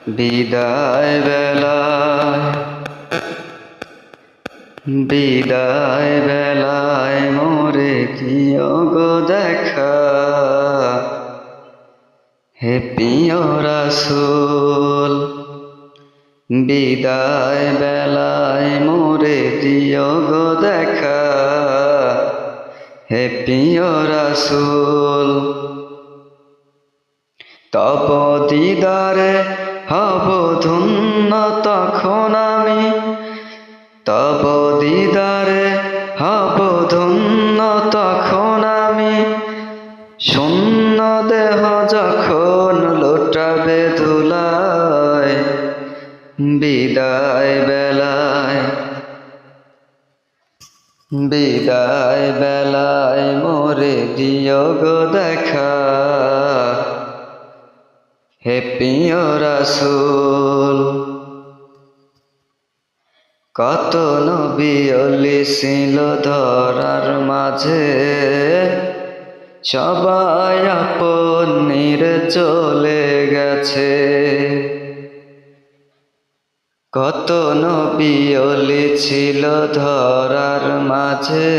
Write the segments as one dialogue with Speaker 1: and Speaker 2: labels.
Speaker 1: বিদায় বেলায় বিদায় বেলায় মোরে দিও গো দেখা, হে প্রিয় রাসূল। বিদায় বেলায় মোরে দিও গো দেখা, হে প্রিয় রাসূল। তব দিদারে হব ধন্য তখন আমি, তব দিদারে হব ধন্য তখন আমি। শূন্য দেহ যখন লোটাবে ধুলায়, বিদায় বেলায় বিদায় বেলায় মোরে দিও গো দেখা, হে প্রিয় রাসূল। কত নবী ওলি ছিল ধরার মাঝে, সবাই আপন নিরে চলে গেছে। কত নবী ওলি ছিল ধরার মাঝে,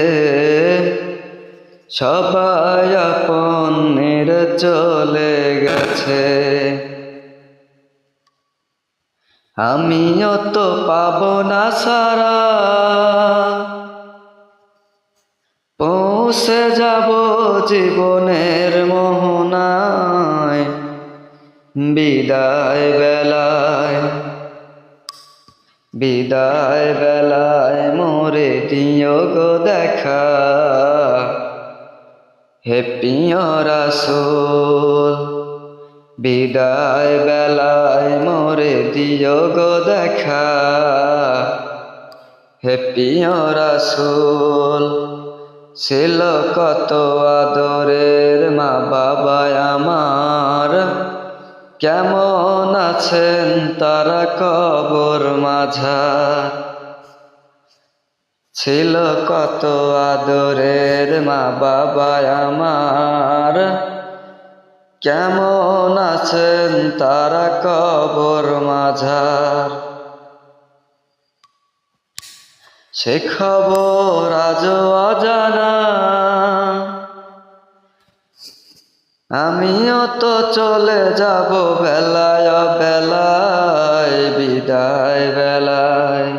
Speaker 1: সবাই আপন নিরে চলে গেছে। আমিও তো পাব না সারা, পৌঁছে যাব জীবনের মোহনায়। বিদায় বেলায় বিদায় বেলায় মোরে দিও গো দেখা, হে প্রিয় রাসূল। বিদায় বেলায় মোরে দিও গো দেখা, হে প্রিয় রাসূল। ছিল কত আদরের মা বাবা আমার, কেমন আছেন তারা কবর মাঝার। ছিল কত আদরের মা বাবা আমার, কেমন আছেন তারা কবর মাঝার। সে খবর আজও অজানা, আমিও তো চলে যাব বেলায় বেলায়। বিদায় বেলায়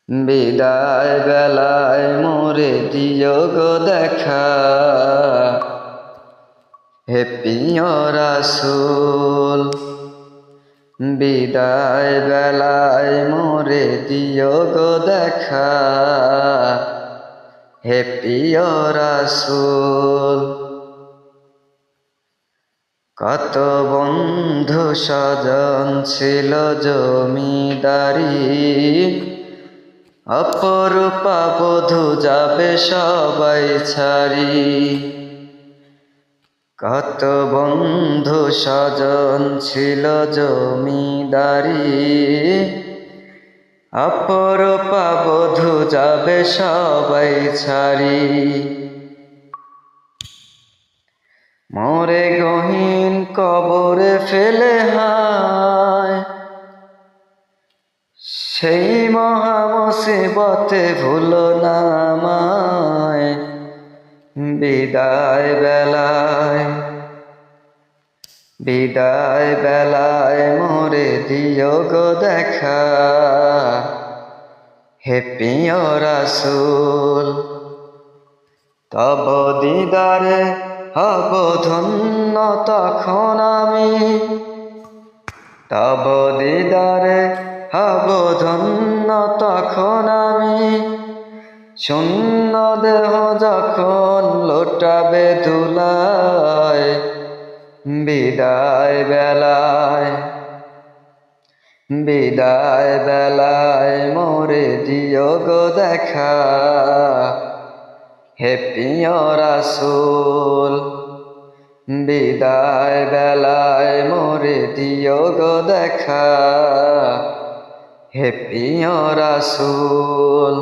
Speaker 1: বিদায় বেলায় মোরে দিও গো দেখা, হে প্রিয় রাসূল। বিদায় বেলায় মোরে দিও গো দেখা, হে প্রিয় রাসূল। কত বন্ধু স্বজন ছিল জমিদারি, অপরূপা বধূ যাবে সবাই ছাড়ি। কত বন্ধু স্বজন ছিল জমিদারি, অপরূপা বধূ যাবে সবাই ছাড়ি। মোরে গহীন কবরে ফেলে হায়, সেই মহা মুসিবতে ভুলো না আমায়। বিদায় বেলায় বিদায় বেলায় মোরে দিও গো দেখা, হে প্রিয় রাসূল। তব দিদারে হব ধন্য তখন আমি, তব দিদারে হব ধন্য তখন আমি। শূন্য দেহ যখন লোটাবে ধুলায়, বিদায় বেলায় বিদায় বেলায় মোরে দিও গো দেখা, হে প্রিয় রাসূল। বিদায় বেলায় মোরে দিও গো দেখা, হে প্রিয় রাসূল।